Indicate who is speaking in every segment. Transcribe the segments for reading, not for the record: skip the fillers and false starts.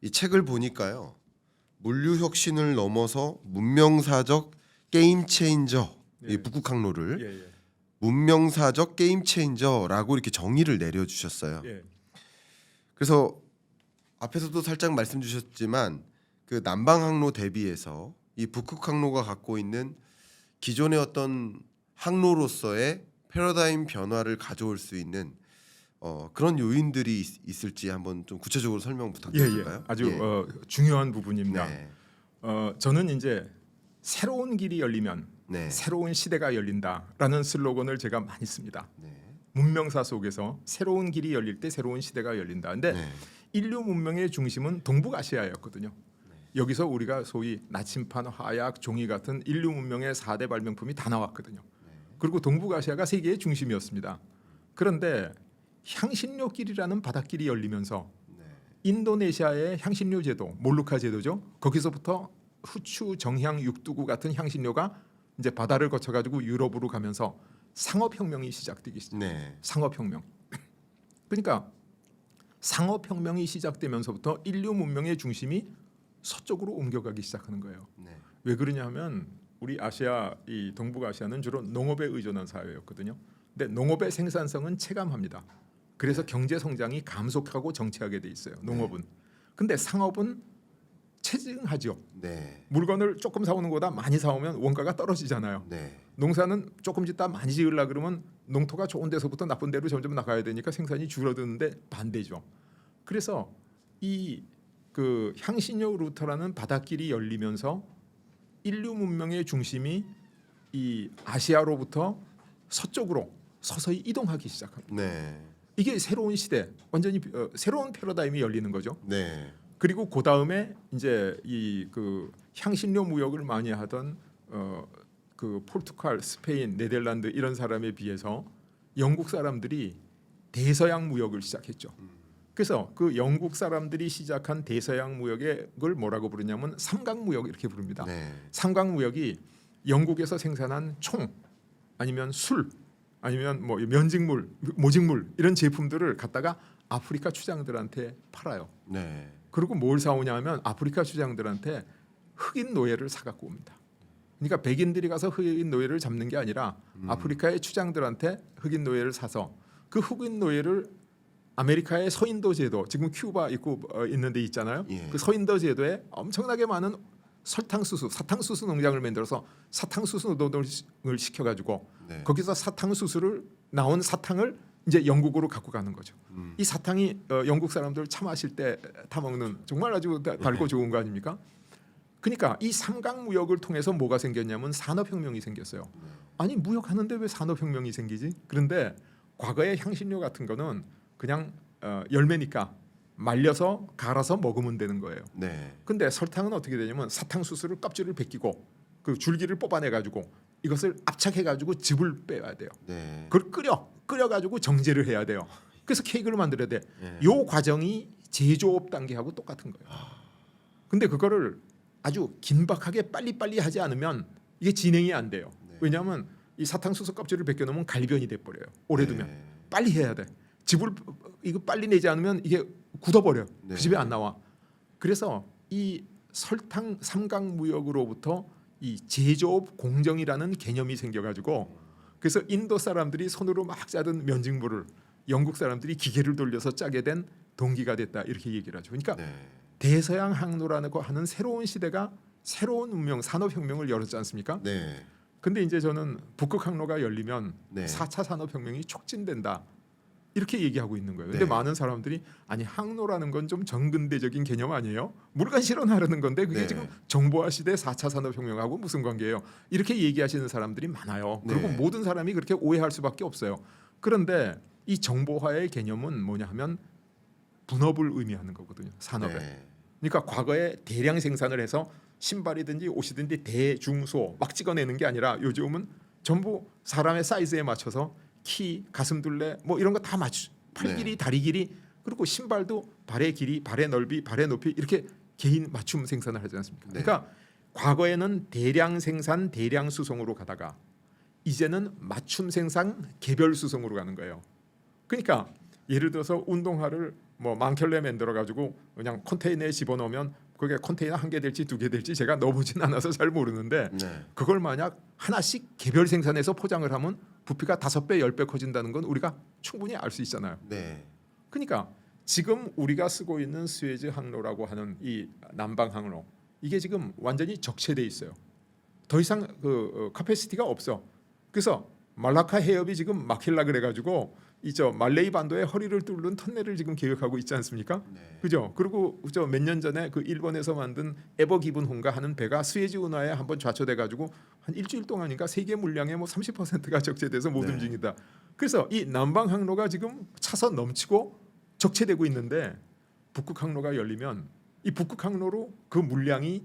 Speaker 1: 이 책을 보니까요. 물류 혁신을 넘어서 문명사적 게임 체인저 이 북극 항로를
Speaker 2: 예.
Speaker 1: 문명사적 게임 체인저라고 이렇게 정의를 내려 주셨어요.
Speaker 2: 예.
Speaker 1: 그래서 앞에서도 살짝 말씀 주셨지만 그 남방 항로 대비해서 이 북극 항로가 갖고 있는 기존의 어떤 항로로서의 패러다임 변화를 가져올 수 있는 그런 요인들이 있을지 한번 좀 구체적으로 설명 부탁드릴까요?
Speaker 2: 아주 중요한 부분입니다.
Speaker 1: 네.
Speaker 2: 저는 이제 새로운 길이 열리면
Speaker 1: 네.
Speaker 2: 새로운 시대가 열린다라는 슬로건을 제가 많이 씁니다.
Speaker 1: 네.
Speaker 2: 문명사 속에서 새로운 길이 열릴 때 새로운 시대가 열린다. 근데
Speaker 1: 네.
Speaker 2: 인류 문명의 중심은 동북아시아였거든요. 여기서 우리가 소위 나침판, 화약, 종이 같은 인류 문명의 4대 발명품이 다 나왔거든요. 그리고 동북아시아가 세계의 중심이었습니다. 그런데 향신료길이라는 바닷길이 열리면서 인도네시아의 향신료 제도, 몰루카 제도죠. 거기서부터 후추, 정향, 육두구 같은 향신료가 이제 바다를 거쳐가지고 유럽으로 가면서 상업혁명이 시작되기 시작해요.
Speaker 1: 네.
Speaker 2: 상업혁명. 그러니까 상업혁명이 시작되면서부터 인류 문명의 중심이 서쪽으로 옮겨가기 시작하는 거예요.
Speaker 1: 네.
Speaker 2: 왜 그러냐면 우리 아시아, 이 동북아시아는 주로 농업에 의존한 사회였거든요. 근데 농업의 생산성은 체감합니다. 그래서 경제 성장이 감속하고 정체하게 돼 있어요. 농업은. 근데 상업은 체증하죠.
Speaker 1: 네.
Speaker 2: 물건을 조금 사오는 거보다 많이 사오면 원가가 떨어지잖아요.
Speaker 1: 네.
Speaker 2: 농사는 조금 짓다 많이 지으려 그러면 농토가 좋은 데서부터 나쁜 데로 점점 나가야 되니까 생산이 줄어드는데 반대죠. 그래서 이 그 향신료 루트라는 바닷길이 열리면서 인류 문명의 중심이 이 아시아로부터 서쪽으로 서서히 이동하기 시작합니다.
Speaker 1: 네.
Speaker 2: 이게 새로운 시대, 완전히 새로운 패러다임이 열리는 거죠.
Speaker 1: 네.
Speaker 2: 그리고 그 다음에 이제 이 그 향신료 무역을 많이 하던 그 포르투갈, 스페인, 네덜란드 이런 사람에 비해서 영국 사람들이 대서양 무역을 시작했죠. 그래서 그 영국 사람들이 시작한 대서양 무역을 뭐라고 부르냐면 삼각 무역 이렇게 부릅니다.
Speaker 1: 네.
Speaker 2: 삼각 무역이 영국에서 생산한 총 아니면 술 아니면 뭐 면직물, 모직물 이런 제품들을 갖다가 아프리카 추장들한테 팔아요.
Speaker 1: 네.
Speaker 2: 그리고 뭘 사오냐 하면 아프리카 추장들한테 흑인 노예를 사갖고 옵니다. 그러니까 백인들이 가서 흑인 노예를 잡는 게 아니라 아프리카의 추장들한테 흑인 노예를 사서 그 흑인 노예를 아메리카의 서인도 제도, 지금 큐바 있고 있는 데 있잖아요.
Speaker 1: 예.
Speaker 2: 그 서인도 제도에 엄청나게 많은 설탕수수, 사탕수수 농장을 만들어서 사탕수수 노동을 시켜가지고
Speaker 1: 네.
Speaker 2: 거기서 사탕수수를 나온 사탕을 이제 영국으로 갖고 가는 거죠. 이 사탕이 영국 사람들 차 마실 때 타먹는 정말 아주 달고 좋은 거 아닙니까? 그러니까 이 삼각 무역을 통해서 뭐가 생겼냐면 산업혁명이 생겼어요. 아니 무역하는데 왜 산업혁명이 생기지? 그런데 과거의 향신료 같은 거는 그냥 열매니까 말려서 갈아서 먹으면 되는 거예요.
Speaker 1: 네.
Speaker 2: 근데 설탕은 어떻게 되냐면 사탕수수를 껍질을 벗기고 그 줄기를 뽑아내 가지고 이것을 압착해 가지고 즙을 빼야 돼요.
Speaker 1: 네.
Speaker 2: 그걸 끓여 가지고 정제를 해야 돼요. 그래서 케이크를 만들어야 돼.
Speaker 1: 네.
Speaker 2: 요 과정이 제조업 단계하고 똑같은 거예요. 근데 그거를 아주 긴박하게 빨리빨리 하지 않으면 이게 진행이 안 돼요.
Speaker 1: 네.
Speaker 2: 왜냐하면 이 사탕수수 껍질을 벗겨 놓으면 갈변이 돼 버려요. 오래 두면.
Speaker 1: 네.
Speaker 2: 빨리 해야 돼. 즙을 이거 빨리 내지 않으면 이게 굳어버려.
Speaker 1: 네.
Speaker 2: 그 집에 안 나와. 그래서 이 설탕 삼각 무역으로부터 이 제조업 공정이라는 개념이 생겨가지고 그래서 인도 사람들이 손으로 막 짜던 면직물을 영국 사람들이 기계를 돌려서 짜게 된 동기가 됐다 이렇게 얘기를 하죠. 그러니까
Speaker 1: 네.
Speaker 2: 대서양 항로라는 거 하는 새로운 시대가 새로운 문명 산업혁명을 열었지 않습니까?
Speaker 1: 네.
Speaker 2: 근데 이제 저는 북극 항로가 열리면
Speaker 1: 네.
Speaker 2: 4차 산업혁명이 촉진된다. 이렇게 얘기하고 있는 거예요. 근데
Speaker 1: 네.
Speaker 2: 많은 사람들이 아니 항로라는 건 좀 정근대적인 개념 아니에요? 물건 실현하려는 건데 그게
Speaker 1: 네.
Speaker 2: 지금 정보화 시대 4차 산업혁명하고 무슨 관계예요? 이렇게 얘기하시는 사람들이 많아요. 그리고
Speaker 1: 네.
Speaker 2: 모든 사람이 그렇게 오해할 수밖에 없어요. 그런데 이 정보화의 개념은 뭐냐 하면 분업을 의미하는 거거든요. 산업에.
Speaker 1: 네.
Speaker 2: 그러니까 과거에 대량 생산을 해서 신발이든지 옷이든지 대중소 막 찍어내는 게 아니라 요즘은 전부 사람의 사이즈에 맞춰서 키, 가슴둘레 뭐 이런 거 다 맞추. 팔
Speaker 1: 네.
Speaker 2: 길이, 다리 길이 그리고 신발도 발의 길이, 발의 넓이, 발의 높이 이렇게 개인 맞춤 생산을 하지 않습니까?
Speaker 1: 네.
Speaker 2: 그러니까 과거에는 대량 생산, 대량 수송으로 가다가 이제는 맞춤 생산, 개별 수송으로 가는 거예요. 그러니까 예를 들어서 운동화를 뭐 많길래 만들어 가지고 그냥 컨테이너에 집어넣으면 그게 컨테이너 한 개 될지 두 개 될지 제가 넣어보진 않아서 잘 모르는데
Speaker 1: 네.
Speaker 2: 그걸 만약 하나씩 개별 생산해서 포장을 하면 부피가 5배, 10배 커진다는 건 우리가 충분히 알 수 있잖아요.
Speaker 1: 네.
Speaker 2: 그러니까 지금 우리가 쓰고 있는 스웨즈 항로라고 하는 이 남방 항로 이게 지금 완전히 적체돼 있어요. 더 이상 그 카패시티가 없어. 그래서 말라카 해협이 지금 막힐라 그래가지고 이저 말레이 반도의 허리를 뚫는 터널을 지금 계획하고 있지 않습니까?
Speaker 1: 네.
Speaker 2: 그죠? 그리고 저 몇 년 전에 그 일본에서 만든 에버 기븐 홍가 하는 배가 스웨즈 운하에 한번 좌초돼가지고 한 일주일 동안인가 세계 물량의 뭐 30%가 적재돼서 못
Speaker 1: 네.
Speaker 2: 움직인다. 그래서 이 남방 항로가 지금 차선 넘치고 적체되고 있는데 북극 항로가 열리면 이 북극 항로로 그 물량이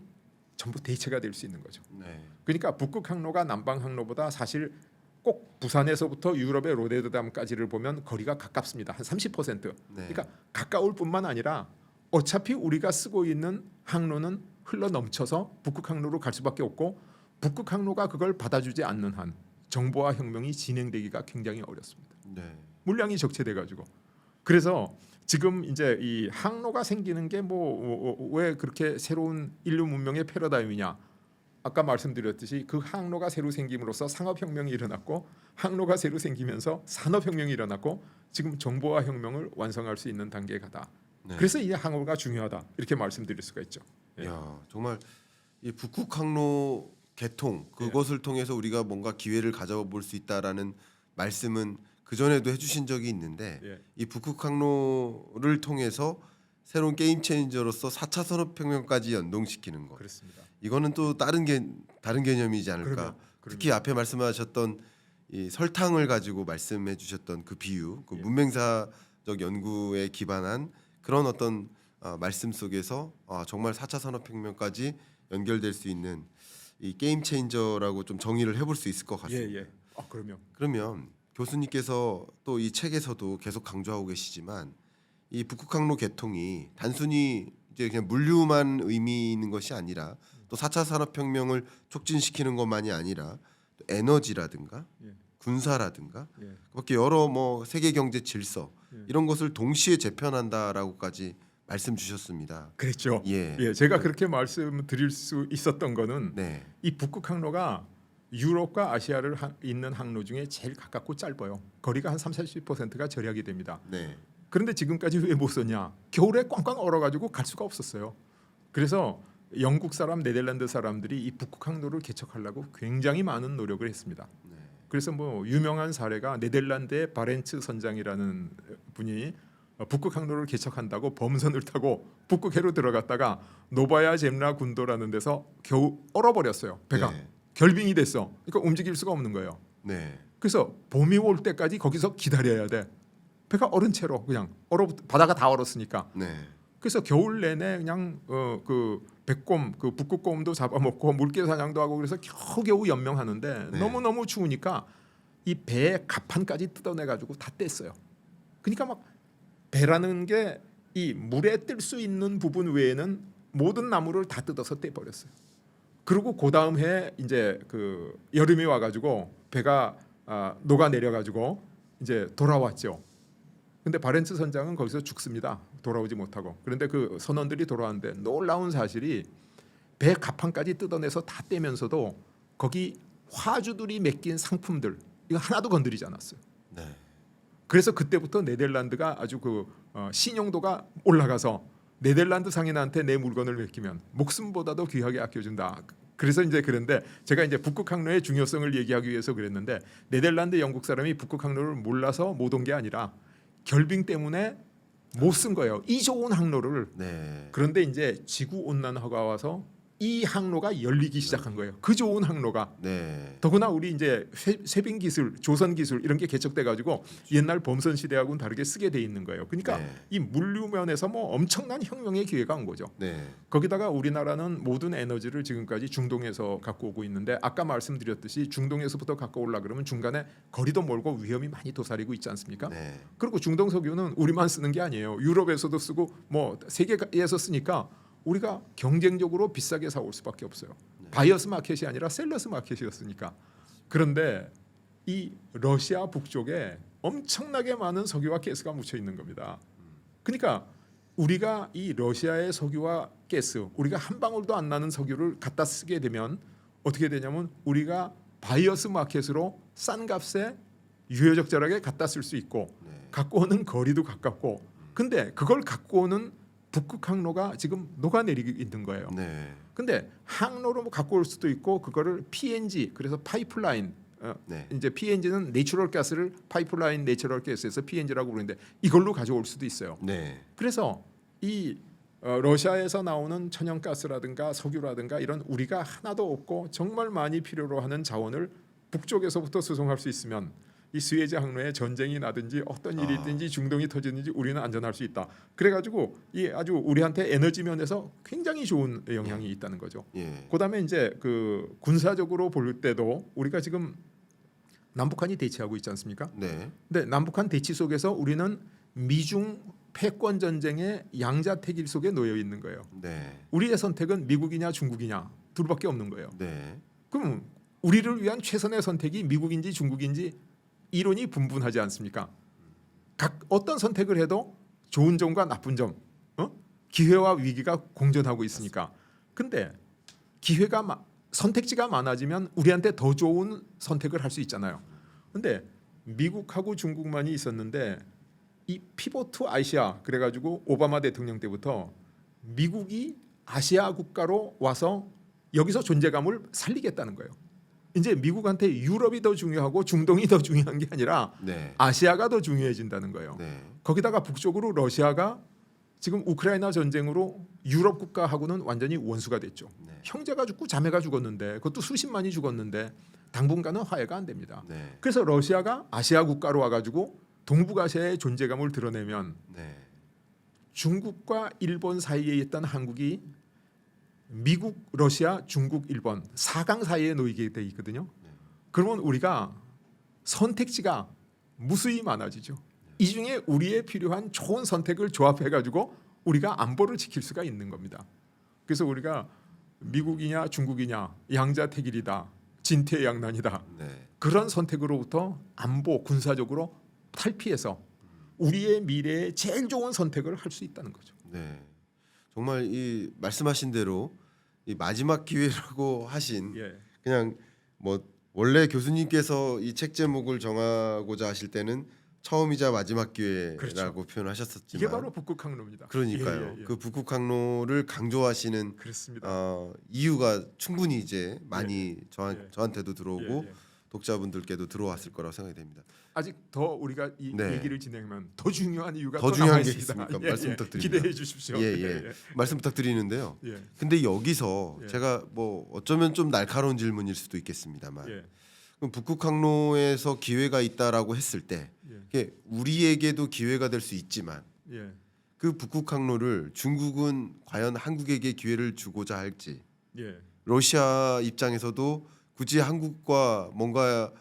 Speaker 2: 전부 대체가 될 수 있는 거죠.
Speaker 1: 네.
Speaker 2: 그러니까 북극 항로가 남방 항로보다 사실 꼭 부산에서부터 유럽의 로테르담까지를 보면 거리가 가깝습니다. 한 30%.
Speaker 1: 네.
Speaker 2: 그러니까 가까울 뿐만 아니라 어차피 우리가 쓰고 있는 항로는 흘러 넘쳐서 북극 항로로 갈 수밖에 없고 북극 항로가 그걸 받아주지 않는 한 정보화 혁명이 진행되기가 굉장히 어렵습니다.
Speaker 1: 네.
Speaker 2: 물량이 적체돼 가지고 그래서 지금 이제 이 항로가 생기는 게 뭐 왜 그렇게 새로운 인류 문명의 패러다임이냐? 아까 말씀드렸듯이 그 항로가 새로 생김으로써 상업혁명이 일어났고 항로가 새로 생기면서 산업혁명이 일어났고 지금 정보화 혁명을 완성할 수 있는 단계에 가다.
Speaker 1: 네.
Speaker 2: 그래서 이 항로가 중요하다 이렇게 말씀드릴 수가 있죠. 예.
Speaker 1: 야, 정말 이 북극 항로 개통 그것을 통해서 우리가 뭔가 기회를 가져볼 수 있다라는 말씀은 그 전에도 해주신 적이 있는데
Speaker 2: 예.
Speaker 1: 이 북극 항로를 통해서 새로운 게임 체인저로서 4차 산업혁명까지 연동시키는 것.
Speaker 2: 그렇습니다.
Speaker 1: 이거는 또 다른 개념이지 않을까.
Speaker 2: 그러면.
Speaker 1: 특히 앞에 말씀하셨던 이 설탕을 가지고 말씀해주셨던 그 비유, 그
Speaker 2: 예.
Speaker 1: 문맹사적 연구에 기반한 그런 어떤 말씀 속에서 정말 4차 산업혁명까지 연결될 수 있는 이 게임 체인저라고 좀 정의를 해볼 수 있을 것 같습니다.
Speaker 2: 예. 그러면
Speaker 1: 그러면 교수님께서 또 이 책에서도 계속 강조하고 계시지만 이 북극항로 개통이 단순히 이제 그냥 물류만 의미 있는 것이 아니라 또 4차 산업혁명을 촉진시키는 것만이 아니라 또 에너지라든가
Speaker 2: 예.
Speaker 1: 군사라든가
Speaker 2: 예.
Speaker 1: 그밖에 여러 뭐 세계 경제 질서
Speaker 2: 예.
Speaker 1: 이런 것을 동시에 재편한다라고까지 말씀 주셨습니다.
Speaker 2: 그랬죠.
Speaker 1: 예.
Speaker 2: 제가 그렇게 말씀드릴 수 있었던 거는
Speaker 1: 네.
Speaker 2: 이 북극 항로가 유럽과 아시아를 잇는 항로 중에 제일 가깝고 짧아요. 거리가 한 30~40%가 절약이 됩니다.
Speaker 1: 네.
Speaker 2: 그런데 지금까지 왜 못 썼냐? 겨울에 꽝꽝 얼어가지고 갈 수가 없었어요. 그래서 영국 사람, 네덜란드 사람들이 이 북극 항로를 개척하려고 굉장히 많은 노력을 했습니다.
Speaker 1: 네.
Speaker 2: 그래서 뭐 유명한 사례가 네덜란드의 바렌츠 선장이라는 분이 북극 항로를 개척한다고 범선을 타고 북극해로 들어갔다가 노바야 젬라 군도라는 데서 겨우 얼어버렸어요. 배가
Speaker 1: 네.
Speaker 2: 결빙이 됐어. 그러니까 움직일 수가 없는 거예요.
Speaker 1: 네.
Speaker 2: 그래서 봄이 올 때까지 거기서 기다려야 돼. 배가 얼은 채로 그냥 바다가 다 얼었으니까.
Speaker 1: 네.
Speaker 2: 그래서 겨울 내내 그냥 그 백곰, 그 북극곰도 잡아먹고 물개 사냥도 하고 그래서 겨우겨우 연명하는데
Speaker 1: 네.
Speaker 2: 너무 추우니까 이 배의 갑판까지 뜯어내 가지고 다 뗐어요. 그러니까 막 배라는 게 이 물에 뜰 수 있는 부분 외에는 모든 나무를 다 뜯어서 떼버렸어요. 그리고 그 다음 해 이제 그 여름이 와가지고 배가 녹아 내려가지고 이제 돌아왔죠. 근데 바렌츠 선장은 거기서 죽습니다. 돌아오지 못하고. 그런데 그 선원들이 돌아왔는데 놀라운 사실이 배 갑판까지 뜯어내서 다 떼면서도 거기 화주들이 맡긴 상품들 이거 하나도 건드리지 않았어요.
Speaker 1: 네.
Speaker 2: 그래서 그때부터 네덜란드가 아주 그 신용도가 올라가서 네덜란드 상인한테 내 물건을 맡기면 목숨보다도 귀하게 아껴준다. 그래서 이제 그런데 제가 이제 북극 항로의 중요성을 얘기하기 위해서 그랬는데 네덜란드 영국 사람이 북극 항로를 몰라서 못 온 게 아니라 결빙 때문에 못 쓴 거예요. 이 좋은 항로를.
Speaker 1: 네.
Speaker 2: 그런데 이제 지구 온난화가 와서 이 항로가 열리기 시작한 거예요. 그 좋은 항로가.
Speaker 1: 네.
Speaker 2: 더구나 우리 이제 쇄빙 기술, 조선 기술 이런 게 개척돼 가지고 옛날 범선 시대하고는 다르게 쓰게 돼 있는 거예요. 그러니까
Speaker 1: 네.
Speaker 2: 이 물류면에서 뭐 엄청난 혁명의 기회가 온 거죠.
Speaker 1: 네.
Speaker 2: 거기다가 우리나라는 모든 에너지를 지금까지 중동에서 갖고 오고 있는데 아까 말씀드렸듯이 중동에서부터 갖고 오려 그러면 중간에 거리도 멀고 위험이 많이 도사리고 있지 않습니까?
Speaker 1: 네.
Speaker 2: 그리고 중동 석유는 우리만 쓰는 게 아니에요. 유럽에서도 쓰고 뭐 세계에서 쓰니까 우리가 경쟁적으로 비싸게 사올 수밖에 없어요. 바이어스 마켓이 아니라 셀러스 마켓이었으니까. 그런데 이 러시아 북쪽에 엄청나게 많은 석유와 가스가 묻혀 있는 겁니다. 그러니까 우리가 이 러시아의 석유와 가스, 우리가 한 방울도 안 나는 석유를 갖다 쓰게 되면 어떻게 되냐면 우리가 바이어스 마켓으로 싼 값에 유효적절하게 갖다 쓸 수 있고
Speaker 1: 네.
Speaker 2: 갖고 오는 거리도 가깝고 근데 그걸 갖고 오는 북극 항로가 지금 녹아내리고 있는 거예요.
Speaker 1: 네.
Speaker 2: 근데 항로로 갖고 올 수도 있고 그거를 PNG 그래서 파이프라인
Speaker 1: 네.
Speaker 2: 이제 PNG는 내추럴 가스를 파이프라인 내추럴 가스에서 PNG라고 부르는데 이걸로 가져올 수도 있어요.
Speaker 1: 네.
Speaker 2: 그래서 이 러시아에서 나오는 천연가스라든가 석유라든가 이런 우리가 하나도 없고 정말 많이 필요로 하는 자원을 북쪽에서부터 수송할 수 있으면 이 스웨즈 항로에 전쟁이 나든지 어떤 일이 있든지 중동이 터지든지 우리는 안전할 수 있다. 그래가지고 이 아주 우리한테 에너지 면에서 굉장히 좋은 영향이 있다는 거죠.
Speaker 1: 예.
Speaker 2: 그다음에 이제 그 군사적으로 볼 때도 우리가 지금 남북한이 대치하고 있지 않습니까?
Speaker 1: 네.
Speaker 2: 근데 남북한 대치 속에서 우리는 미중 패권 전쟁의 양자택일 속에 놓여 있는 거예요.
Speaker 1: 네.
Speaker 2: 우리의 선택은 미국이냐 중국이냐 둘밖에 없는 거예요.
Speaker 1: 네.
Speaker 2: 그럼 우리를 위한 최선의 선택이 미국인지 중국인지 이론이 분분하지 않습니까? 각 어떤 선택을 해도 좋은 점과 나쁜 점, 기회와 위기가 공존하고 있으니까. 근데 기회가 선택지가 많아지면 우리한테 더 좋은 선택을 할 수 있잖아요. 근데 미국하고 중국만이 있었는데 이 피벗 투 아시아 그래가지고 오바마 대통령 때부터 미국이 아시아 국가로 와서 여기서 존재감을 살리겠다는 거예요. 이제 미국한테 유럽이 더 중요하고 중동이 더 중요한 게 아니라
Speaker 1: 네.
Speaker 2: 아시아가 더 중요해진다는 거예요.
Speaker 1: 네.
Speaker 2: 거기다가 북쪽으로 러시아가 지금 우크라이나 전쟁으로 유럽 국가하고는 완전히 원수가 됐죠.
Speaker 1: 네.
Speaker 2: 형제가 죽고 자매가 죽었는데 그것도 수십만이 죽었는데 당분간은 화해가 안 됩니다.
Speaker 1: 네.
Speaker 2: 그래서 러시아가 아시아 국가로 와가지고 동북아시아의 존재감을 드러내면
Speaker 1: 네.
Speaker 2: 중국과 일본 사이에 있던 한국이 미국, 러시아, 중국, 일본 4강 사이에 놓이게 돼 있거든요. 그러면 우리가 선택지가 무수히 많아지죠. 이 중에 우리의 필요한 좋은 선택을 조합해 가지고 우리가 안보를 지킬 수가 있는 겁니다. 그래서 우리가 미국이냐 중국이냐 양자택일이다. 진퇴양난이다.
Speaker 1: 네.
Speaker 2: 그런 선택으로부터 안보 군사적으로 탈피해서 우리의 미래에 제일 좋은 선택을 할 수 있다는 거죠.
Speaker 1: 네. 정말 이 말씀하신 대로 이 마지막 기회라고 하신
Speaker 2: 예.
Speaker 1: 그냥 뭐 원래 교수님께서 이 책 제목을 정하고자 하실 때는 처음이자 마지막 기회라고
Speaker 2: 그렇죠.
Speaker 1: 표현하셨었지만
Speaker 2: 이게 바로 북극 항로입니다.
Speaker 1: 그러니까요.
Speaker 2: 예.
Speaker 1: 그 북극 항로를 강조하시는
Speaker 2: 그렇습니다.
Speaker 1: 이유가 충분히 이제 많이
Speaker 2: 예.
Speaker 1: 저한테도 들어오고
Speaker 2: 예.
Speaker 1: 독자분들께도 들어왔을 거라고 생각이 됩니다.
Speaker 2: 아직 더 우리가 이
Speaker 1: 네.
Speaker 2: 얘기를 진행하면 더 중요한 이유가
Speaker 1: 더
Speaker 2: 또
Speaker 1: 중요한 게
Speaker 2: 남아있습니다.
Speaker 1: 있습니까? 말씀 부탁드립니다.
Speaker 2: 기대해 주십시오.
Speaker 1: 예. 말씀 부탁드리는데요.
Speaker 2: 예.
Speaker 1: 근데 여기서
Speaker 2: 예.
Speaker 1: 제가 뭐 어쩌면 좀 날카로운 질문일 수도 있겠습니다만
Speaker 2: 예.
Speaker 1: 그럼 북극 항로에서 기회가 있다라고 했을 때
Speaker 2: 예.
Speaker 1: 이게 우리에게도 기회가 될 수 있지만
Speaker 2: 예.
Speaker 1: 그 북극 항로를 중국은 과연 한국에게 기회를 주고자 할지
Speaker 2: 예.
Speaker 1: 러시아 입장에서도 굳이 한국과 뭔가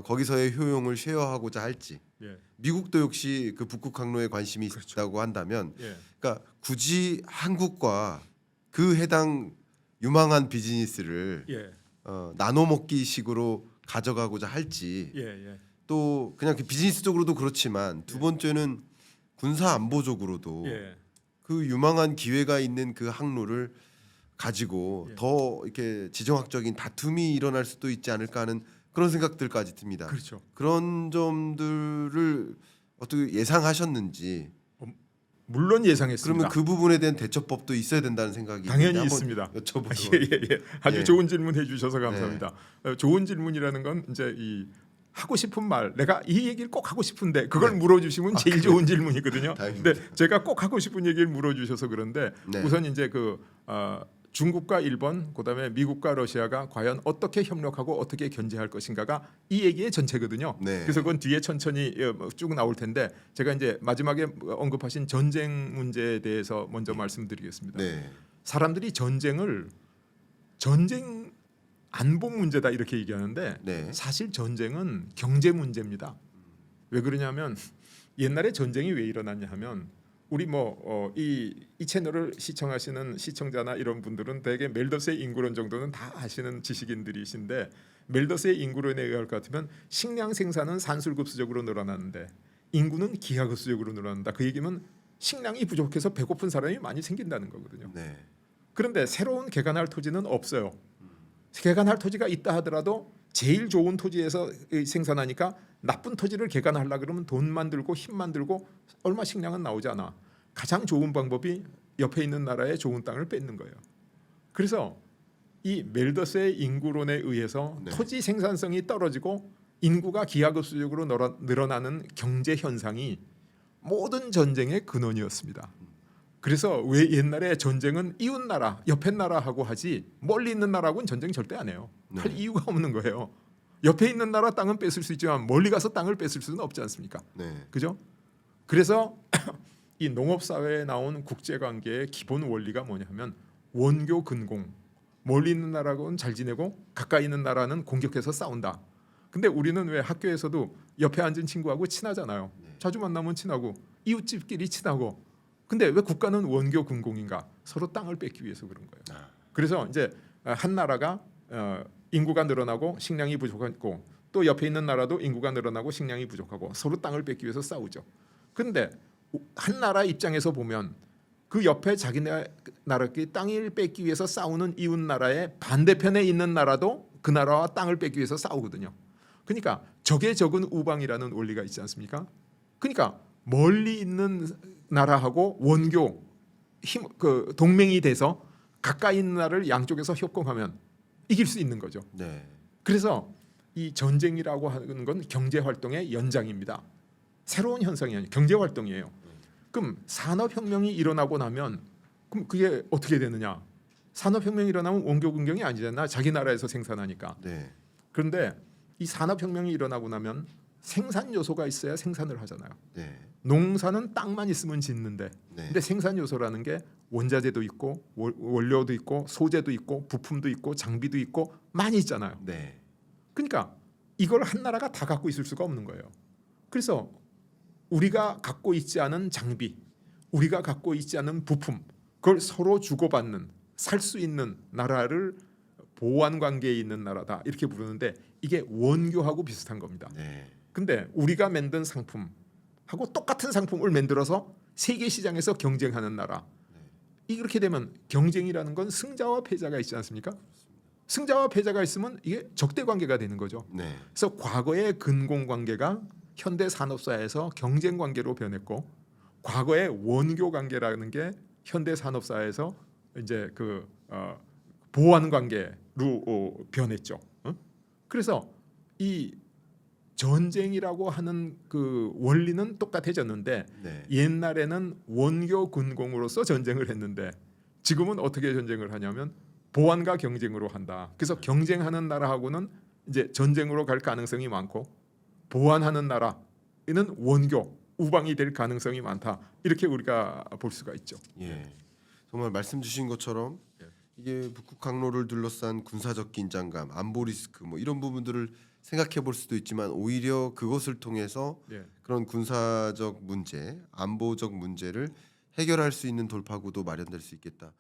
Speaker 1: 거기서의 효용을 쉐어하고자 할지
Speaker 2: 예.
Speaker 1: 미국도 역시 그 북극 항로에 관심이
Speaker 2: 그렇죠.
Speaker 1: 있다고 한다면
Speaker 2: 예.
Speaker 1: 그러니까 굳이 한국과 그 해당 유망한 비즈니스를
Speaker 2: 예.
Speaker 1: 나눠 먹기식으로 가져가고자 할지
Speaker 2: 예.
Speaker 1: 또 그냥 그 비즈니스적으로도 그렇지만 두 번째는 군사 안보적으로도
Speaker 2: 예.
Speaker 1: 그 유망한 기회가 있는 그 항로를 가지고
Speaker 2: 예.
Speaker 1: 더 이렇게 지정학적인 다툼이 일어날 수도 있지 않을까 하는 그런 생각들까지 듭니다.
Speaker 2: 그렇죠.
Speaker 1: 그런 점들을 어떻게 예상하셨는지
Speaker 2: 물론 예상했습니다.
Speaker 1: 그러면 그 부분에 대한 대처법도 있어야 된다는 생각이
Speaker 2: 당연히
Speaker 1: 있는데
Speaker 2: 있습니다.
Speaker 1: 한번 여쭤보도록
Speaker 2: 예. 아주
Speaker 1: 예.
Speaker 2: 좋은 질문 해주셔서 감사합니다. 좋은 질문이라는 건 이제 이 하고 싶은 말, 내가 이 얘기를 꼭 하고 싶은데 그걸 물어주시면 제일 좋은 질문이거든요.
Speaker 1: 다행입니다.
Speaker 2: 근데 제가 꼭 하고 싶은 얘기를 물어주셔서 그런데
Speaker 1: 네.
Speaker 2: 우선 이제 그 중국과 일본, 그다음에 미국과 러시아가 과연 어떻게 협력하고 어떻게 견제할 것인가가 이 얘기의 전체거든요.
Speaker 1: 네.
Speaker 2: 그래서 그건 뒤에 천천히 쭉 나올 텐데 제가 이제 마지막에 언급하신 전쟁 문제에 대해서 먼저 말씀드리겠습니다.
Speaker 1: 네.
Speaker 2: 사람들이 전쟁을 전쟁 안보 문제다 이렇게 얘기하는데
Speaker 1: 네.
Speaker 2: 사실 전쟁은 경제 문제입니다. 왜 그러냐면 옛날에 전쟁이 왜 일어났냐 하면 우리 이 채널을 시청하시는 시청자나 이런 분들은 대개 멜더스의 인구론 정도는 다 아시는 지식인들이신데 멜더스의 인구론에 의할 것 같으면 식량 생산은 산술급수적으로 늘어나는데 인구는 기하급수적으로 늘어난다. 그 얘기는 식량이 부족해서 배고픈 사람이 많이 생긴다는 거거든요.
Speaker 1: 네.
Speaker 2: 그런데 새로운 개간할 토지는 없어요. 개간할 토지가 있다 하더라도 제일 좋은 토지에서 생산하니까 나쁜 토지를 개간하려 그러면 돈만 들고 힘만 들고 얼마 식량은 나오지 않아. 가장 좋은 방법이 옆에 있는 나라의 좋은 땅을 뺏는 거예요. 그래서 이 멜더스의 인구론에 의해서
Speaker 1: 네.
Speaker 2: 토지 생산성이 떨어지고 인구가 기하급수적으로 늘어나는 경제 현상이 모든 전쟁의 근원이었습니다. 그래서 왜 옛날에 전쟁은 이웃 나라, 옆에 나라하고 하지 멀리 있는 나라하고는 전쟁 절대 안 해요. 할
Speaker 1: 네.
Speaker 2: 이유가 없는 거예요. 옆에 있는 나라 땅은 뺏을 수 있지만 멀리 가서 땅을 뺏을 수는 없지 않습니까?
Speaker 1: 네.
Speaker 2: 그죠? 그래서 이 농업 사회에 나온 국제 관계의 기본 원리가 뭐냐면 원교 근공. 멀리 있는 나라하고는 잘 지내고 가까이 있는 나라는 공격해서 싸운다. 근데 우리는 왜 학교에서도 옆에 앉은 친구하고 친하잖아요. 자주 만나면 친하고 이웃집끼리 친하고. 근데 왜 국가는 원교 근공인가? 서로 땅을 뺏기 위해서 그런 거예요. 그래서 이제 한 나라가 인구가 늘어나고 식량이 부족하고 또 옆에 있는 나라도 인구가 늘어나고 식량이 부족하고 서로 땅을 뺏기 위해서 싸우죠. 근데 한 나라 입장에서 보면 그 옆에 자기네 나라끼리 땅을 뺏기 위해서 싸우는 이웃 나라의 반대편에 있는 나라도 그 나라와 땅을 뺏기 위해서 싸우거든요. 그러니까 적의 적은 우방이라는 원리가 있지 않습니까? 그러니까 멀리 있는 나라하고 원교 그 동맹이 돼서 가까이 있는 나라를 양쪽에서 협공하면 이길 수 있는 거죠.
Speaker 1: 네.
Speaker 2: 그래서 이 전쟁이라고 하는 건 경제 활동의 연장입니다. 새로운 현상이 아니에요. 경제 활동이에요. 그럼 산업혁명이 일어나고 나면 그럼 그게 어떻게 되느냐? 산업혁명이 일어나면 원교 근경이 아니잖아. 자기 나라에서 생산하니까.
Speaker 1: 네.
Speaker 2: 그런데 이 산업혁명이 일어나고 나면 생산 요소가 있어야 생산을 하잖아요.
Speaker 1: 네.
Speaker 2: 농사는 땅만 있으면 짓는데
Speaker 1: 네.
Speaker 2: 근데 생산 요소라는 게 원자재도 있고 원료도 있고 소재도 있고 부품도 있고 장비도 있고 많이 있잖아요.
Speaker 1: 네.
Speaker 2: 그러니까 이걸 한 나라가 다 갖고 있을 수가 없는 거예요. 그래서 우리가 갖고 있지 않은 장비, 우리가 갖고 있지 않은 부품, 그걸 서로 주고받는 살 수 있는 나라를 보완 관계에 있는 나라다 이렇게 부르는데 이게 원교하고 비슷한 겁니다.
Speaker 1: 네.
Speaker 2: 근데 우리가 만든 상품하고 똑같은 상품을 만들어서 세계 시장에서 경쟁하는 나라. 이렇게 되면 경쟁이라는 건 승자와 패자가 있지 않습니까? 승자와 패자가 있으면 이게 적대 관계가 되는 거죠.
Speaker 1: 네.
Speaker 2: 그래서 과거의 근공 관계가 현대 산업사회에서 경쟁 관계로 변했고 과거의 원교 관계라는 게 현대 산업사회에서 이제 그 보완 관계로 변했죠. 그래서 이 전쟁이라고 하는 그 원리는 똑같아졌는데
Speaker 1: 네.
Speaker 2: 옛날에는 원교 근공으로서 전쟁을 했는데 지금은 어떻게 전쟁을 하냐면 보완과 경쟁으로 한다. 그래서 경쟁하는 나라하고는 이제 전쟁으로 갈 가능성이 많고 보완하는 나라는 원교 우방이 될 가능성이 많다. 이렇게 우리가 볼 수가 있죠.
Speaker 1: 예. 정말 말씀 주신 것처럼 이게 북극 항로를 둘러싼 군사적 긴장감, 안보 리스크 뭐 이런 부분들을 생각해 볼 수도 있지만 오히려 그것을 통해서
Speaker 2: 예.
Speaker 1: 그런 군사적 문제, 안보적 문제를 해결할 수 있는 돌파구도 마련될 수 있겠다.